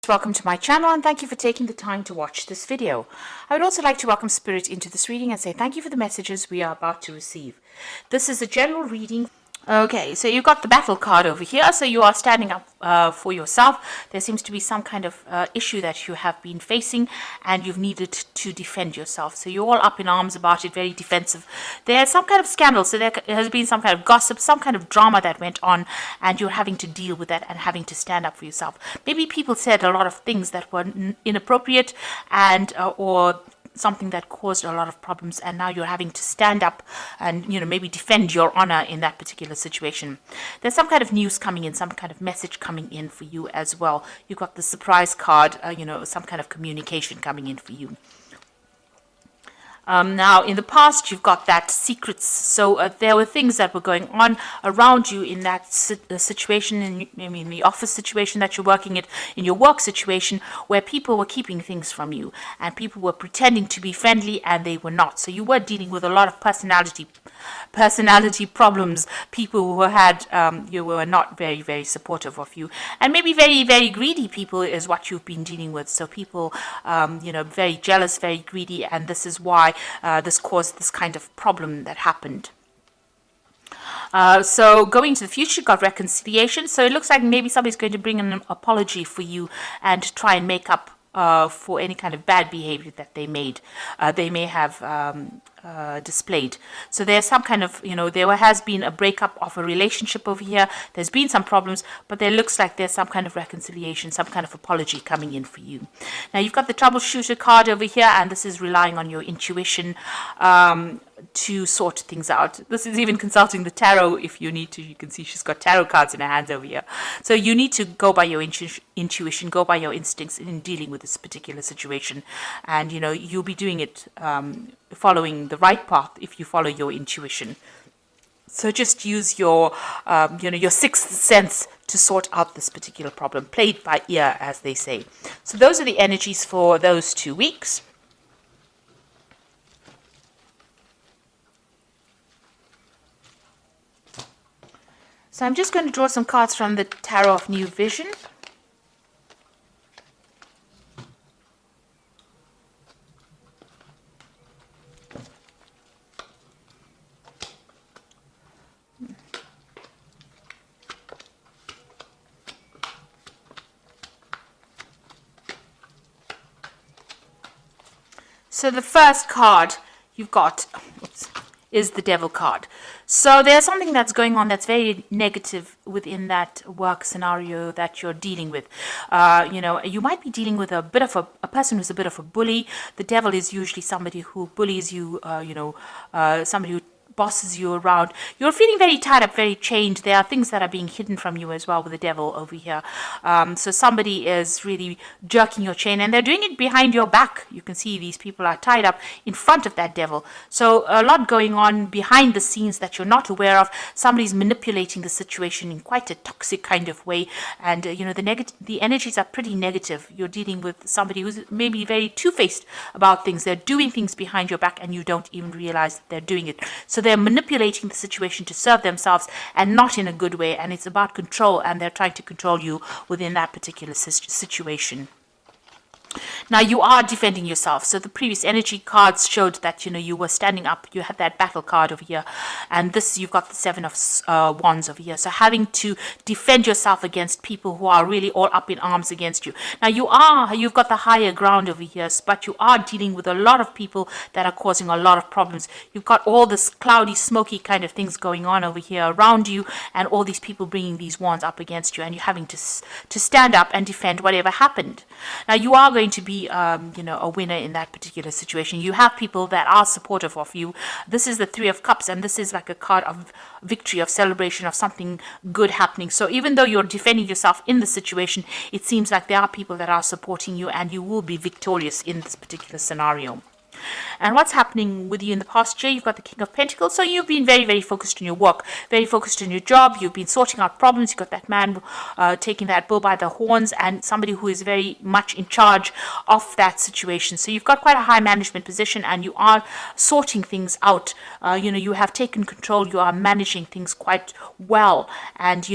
Welcome to my channel and thank you for taking the time to watch this video. I would also like to welcome Spirit into this reading and say thank you for the messages we are about to receive. This is a general reading. Okay, so you've got the battle card over here, so you are standing up for yourself. There seems to be some kind of issue that you have been facing and you've needed to defend yourself. So you're all up in arms about it, very defensive. There's some kind of scandal, so there has been some kind of gossip, some kind of drama that went on, and you're having to deal with that and having to stand up for yourself. Maybe people said a lot of things that were inappropriate and or something that caused a lot of problems, and now you're having to stand up and maybe defend your honor in that particular situation. There's some kind of news coming in, some kind of message coming in for you as well. You've got the surprise card, some kind of communication coming in for you. Now, in the past, you've got that secrets. So there were things that were going on around you in that situation, in the office situation that you're working in your work situation, where people were keeping things from you and people were pretending to be friendly and they were not. So you were dealing with a lot of personality problems. People who had you were not very, very supportive of you, and maybe very, very greedy people is what you've been dealing with. So people very jealous, very greedy, and this is why this caused this kind of problem that happened. So going to the future, got reconciliation. So it looks like maybe somebody's going to bring an apology for you and try and make up for any kind of bad behavior that they may have displayed. So there's some kind of, there has been a breakup of a relationship over here. There's been some problems, but there looks like there's some kind of reconciliation, some kind of apology coming in for you. Now you've got the troubleshooter card over here, and this is relying on your intuition to sort things out. This is even consulting the tarot if you need to. You can see she's got tarot cards in her hands over here. So you need to go by your intuition, go by your instincts in dealing with this particular situation. And, you'll be doing it following the right path if you follow your intuition. So just use your, your sixth sense to sort out this particular problem. Play it by ear, as they say. So those are the energies for those 2 weeks. So I'm just going to draw some cards from the Tarot of New Vision. So the first card you've got is the Devil card. So there's something that's going on that's very negative within that work scenario that you're dealing with. You might be dealing with a person who's a bit of a bully. The Devil is usually somebody who bullies you, somebody who bosses you around. You're feeling very tied up, very chained. There are things that are being hidden from you as well with the Devil over here. So somebody is really jerking your chain, and they're doing it behind your back. You can see these people are tied up in front of that Devil. So a lot going on behind the scenes that you're not aware of. Somebody's manipulating the situation in quite a toxic kind of way, and the energies are pretty negative. You're dealing with somebody who's maybe very two-faced about things. They're doing things behind your back and you don't even realize that they're doing it. So they're manipulating the situation to serve themselves and not in a good way, and it's about control, and they're trying to control you within that particular situation. Now you are defending yourself. So the previous energy cards showed that you were standing up. You had that battle card over here, and this you've got the Seven of Wands over here. So having to defend yourself against people who are really all up in arms against you. Now you've got the higher ground over here, but you are dealing with a lot of people that are causing a lot of problems. You've got all this cloudy, smoky kind of things going on over here around you, and all these people bringing these wands up against you, and you're having to stand up and defend whatever happened. Now you are going to be a winner in that particular situation. You have people that are supportive of you. This is the Three of Cups, and this is like a card of victory, of celebration, of something good happening. So even though you're defending yourself in the situation, it seems like there are people that are supporting you, and you will be victorious in this particular scenario. And what's happening with you in the past year? You've got the King of Pentacles. So you've been very, very focused on your work, very focused on your job. You've been sorting out problems. You've got that man taking that bull by the horns, and somebody who is very much in charge of that situation. So you've got quite a high management position, and you are sorting things out. You have taken control. You are managing things quite well, and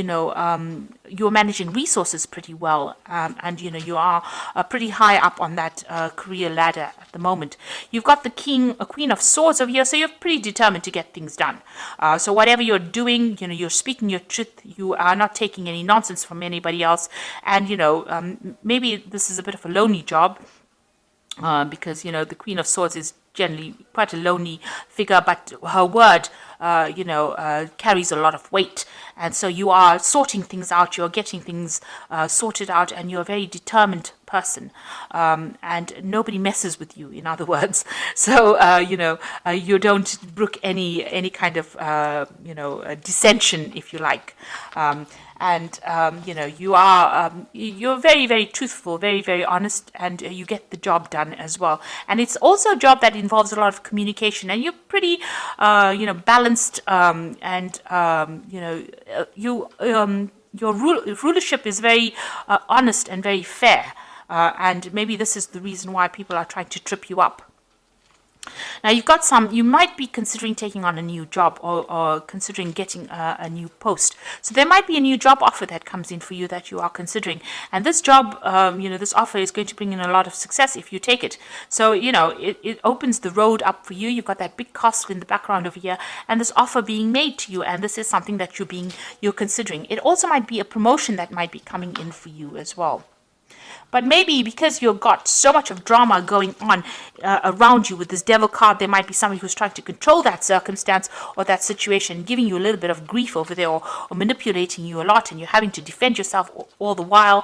you're managing resources pretty well, and you are pretty high up on that career ladder at the moment. You've got the Queen of Swords over here, so you're pretty determined to get things done. So whatever you're doing, you're speaking your truth. You are not taking any nonsense from anybody else, and maybe this is a bit of a lonely job. Because the Queen of Swords is generally quite a lonely figure, but her word, carries a lot of weight, and so you are sorting things out, you're getting things sorted out, and you're a very determined person, and nobody messes with you, in other words. So you don't brook any kind of dissension, if you like. You're very, very truthful, very, very honest, and you get the job done as well. And it's also a job that involves a lot of communication, and you're pretty, balanced, your rulership is very honest and very fair. And maybe this is the reason why people are trying to trip you up. Now you might be considering taking on a new job, or considering getting a new post. So there might be a new job offer that comes in for you that you are considering. And this job, this offer is going to bring in a lot of success if you take it. So, it opens the road up for you. You've got that big castle in the background over here, and this offer being made to you. And this is something that you're considering. It also might be a promotion that might be coming in for you as well. But maybe because you've got so much of drama going on around you with this devil card, there might be somebody who's trying to control that circumstance or that situation, giving you a little bit of grief over there, or manipulating you a lot, and you're having to defend yourself all the while.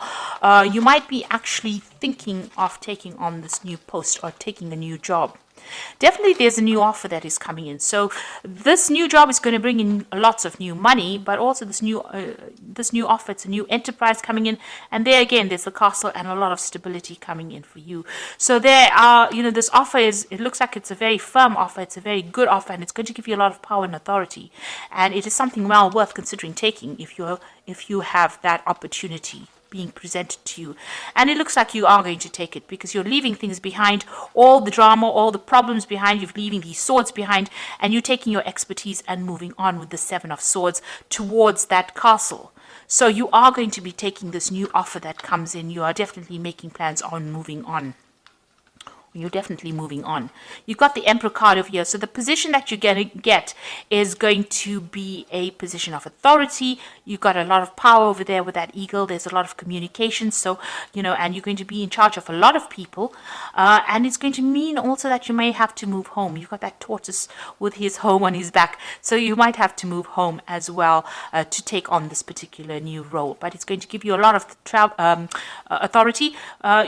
You might be actually thinking of taking on this new post or taking a new job. Definitely there's a new offer that is coming in. So this new job is going to bring in lots of new money, but also this new offer, it's a new enterprise coming in. And there again, there's the castle and a lot of stability coming in for you. So there are, this offer it looks like it's a very firm offer. It's a very good offer, and it's going to give you a lot of power and authority. And it is something well worth considering taking if you have that opportunity being presented to you. And it looks like you are going to take it, because you're leaving things behind, all the drama, all the problems behind. You're leaving these swords behind, and you're taking your expertise and moving on with the Seven of Swords towards that castle. So you are going to be taking this new offer that comes in. You are definitely making plans on moving on. You're definitely moving on. You've got the Emperor card over here. So the position that you're going to get is going to be a position of authority. You've got a lot of power over there with that eagle. There's a lot of communication. So, and you're going to be in charge of a lot of people. And it's going to mean also that you may have to move home. You've got that tortoise with his home on his back. So you might have to move home as well to take on this particular new role. But it's going to give you a lot of authority.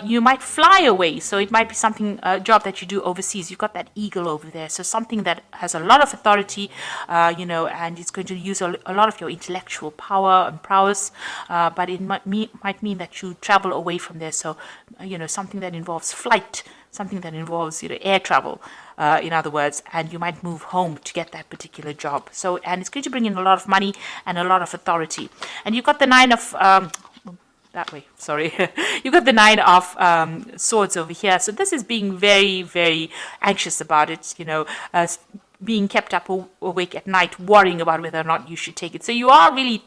You might fly away. So it might be something, a job that you do overseas. You've got that eagle over there, so something that has a lot of authority, and it's going to use a lot of your intellectual power and prowess, but it might mean that you travel away from there. So something that involves flight, something that involves air travel, in other words, and you might move home to get that particular job. So, and it's going to bring in a lot of money and a lot of authority. And you've got the Nine of that way, sorry. You've got the Nine of Swords over here. So this is being very, very anxious about it, being kept up awake at night, worrying about whether or not you should take it. So you are really,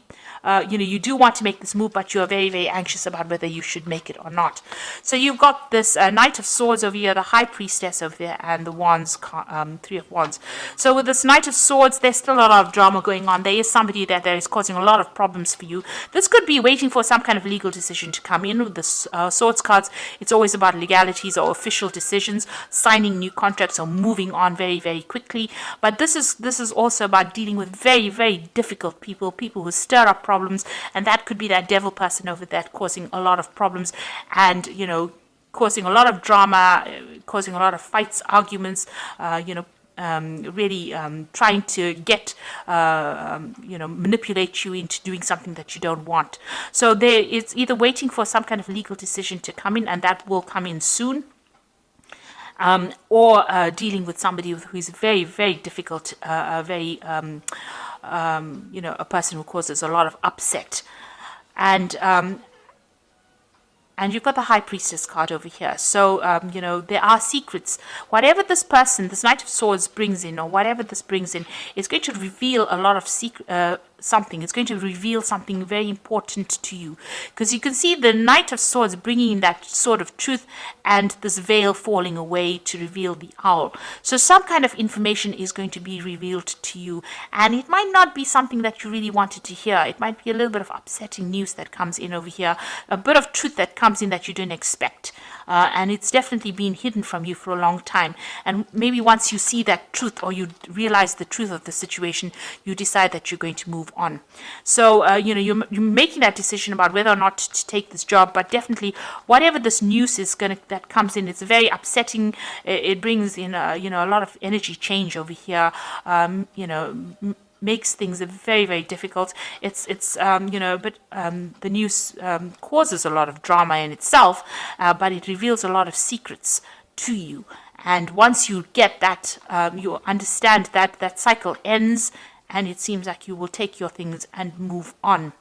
you do want to make this move, but you're very, very anxious about whether you should make it or not. So you've got this Knight of Swords over here, the High Priestess over there, and the Wands, Three of Wands. So with this Knight of Swords, there's still a lot of drama going on. There is somebody that is causing a lot of problems for you. This could be waiting for some kind of legal decision to come in. With the Swords cards, it's always about legalities or official decisions, signing new contracts or moving on very, very quickly. But this is also about dealing with very, very difficult people who stir up problems, and that could be that devil person over there causing a lot of problems, and causing a lot of drama, causing a lot of fights, arguments, really trying to get manipulate you into doing something that you don't want. So it's either waiting for some kind of legal decision to come in, and that will come in soon. Or dealing with somebody who is very, very difficult, a person who causes a lot of upset. And you've got the High Priestess card over here. So, there are secrets. Whatever this person, this Knight of Swords brings in, or whatever this brings in, is going to reveal a lot of something. It's going to reveal something very important to you, because you can see the Knight of Swords bringing in that sword of truth and this veil falling away to reveal the owl. So some kind of information is going to be revealed to you, and it might not be something that you really wanted to hear. It might be a little bit of upsetting news that comes in over here, a bit of truth that comes in that you didn't expect. And it's definitely been hidden from you for a long time. And maybe once you see that truth, or you realize the truth of the situation, you decide that you're going to move on. So, you're making that decision about whether or not to take this job. But definitely, whatever this news is that comes in, it's very upsetting. It brings in, a lot of energy change over here. Makes things very, very difficult. But the news causes a lot of drama in itself, but it reveals a lot of secrets to you. And once you get that, you understand that cycle ends, and it seems like you will take your things and move on.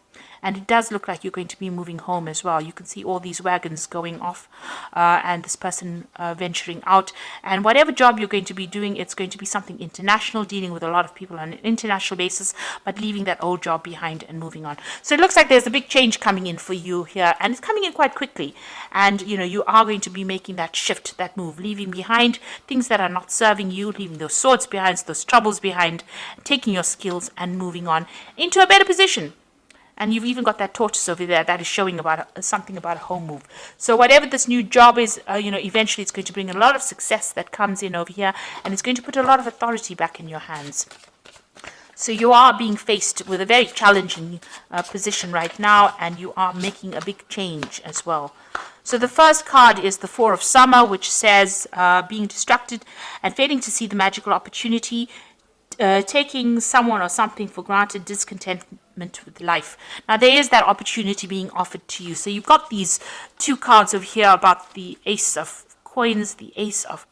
And it does look like you're going to be moving home as well. You can see all these wagons going off, and this person venturing out. And whatever job you're going to be doing, it's going to be something international, dealing with a lot of people on an international basis, but leaving that old job behind and moving on. So it looks like there's a big change coming in for you here, and it's coming in quite quickly. And, you are going to be making that shift, that move, leaving behind things that are not serving you, leaving those swords behind, those troubles behind, taking your skills and moving on into a better position. And you've even got that tortoise over there that is showing about something about a home move. So whatever this new job is, eventually it's going to bring a lot of success that comes in over here, and it's going to put a lot of authority back in your hands. So you are being faced with a very challenging position right now, and you are making a big change as well. So the first card is the Four of Summer, which says being distracted and failing to see the magical opportunity, taking someone or something for granted, discontentment with life. Now there is that opportunity being offered to you. So you've got these two cards over here about the Ace of Coins, the Ace of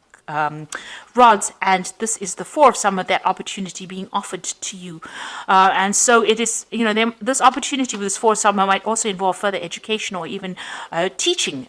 rods, and this is the Four of Summer, that opportunity being offered to you. And so it is, this opportunity with this Four of Summer might also involve further education, or even teaching,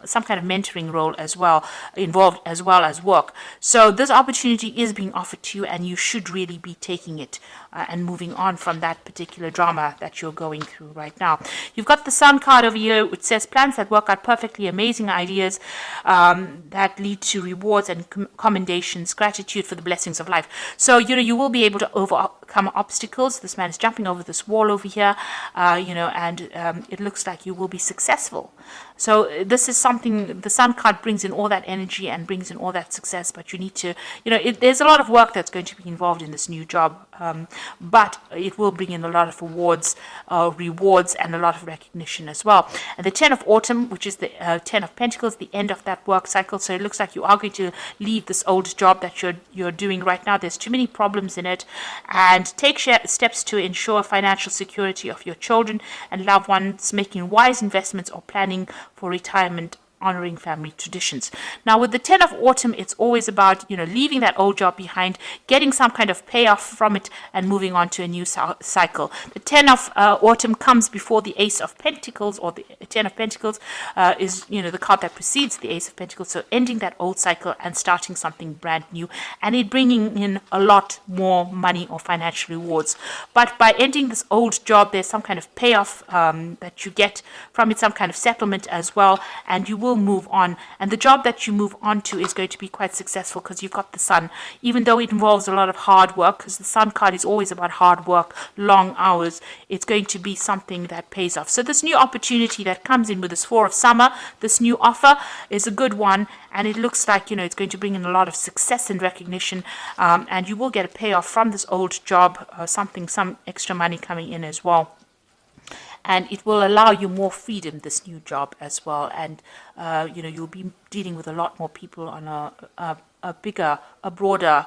some kind of mentoring role as well, involved, as well as work. So this opportunity is being offered to you, and you should really be taking it and moving on from that particular drama that you're going through right now. You've got the Sun card over here, which says plans that work out perfectly, amazing ideas that lead to rewards and commendations, gratitude for the blessings of life. So, you will be able to overcome obstacles. This man is jumping over this wall over here, and it looks like you will be successful. So this is something, the Sun card brings in all that energy and brings in all that success, but you need to, there's a lot of work that's going to be involved in this new job, but it will bring in a lot of rewards, and a lot of recognition as well. And the Ten of Autumn, which is the Ten of Pentacles, the end of that work cycle. So it looks like you are going to leave this old job that you're doing right now. There's too many problems in it, and take steps to ensure financial security of your children and loved ones, making wise investments or planning for retirement, honoring family traditions. Now with the Ten of Autumn, it's always about, leaving that old job behind, getting some kind of payoff from it, and moving on to a new cycle. The Ten of Autumn comes before the Ace of Pentacles, or the Ten of Pentacles is, the card that precedes the Ace of Pentacles. So ending that old cycle and starting something brand new, and it bringing in a lot more money or financial rewards. But by ending this old job, there's some kind of payoff that you get from it, some kind of settlement as well, and you will move on. And the job that you move on to is going to be quite successful, because you've got the Sun, even though it involves a lot of hard work, because the Sun card is always about hard work, long hours. It's going to be something that pays off. So this new opportunity that comes in with this Four of Summer, this new offer, is a good one, and it looks like, it's going to bring in a lot of success and recognition, and you will get a payoff from this old job, some extra money coming in as well. And it will allow you more freedom, this new job as well. And, you'll be dealing with a lot more people on a bigger, a broader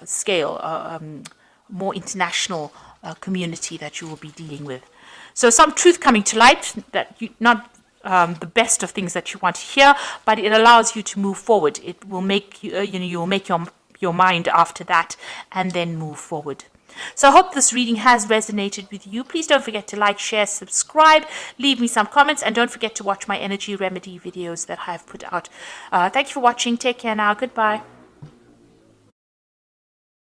scale, more international community that you will be dealing with. So some truth coming to light, that not the best of things that you want to hear, but it allows you to move forward. It will make you, you will make your mind after that, and then move forward. So I hope this reading has resonated with you. Please don't forget to like, share, subscribe, leave me some comments, and don't forget to watch my energy remedy videos that I have put out. Thank you for watching. Take care now. Goodbye.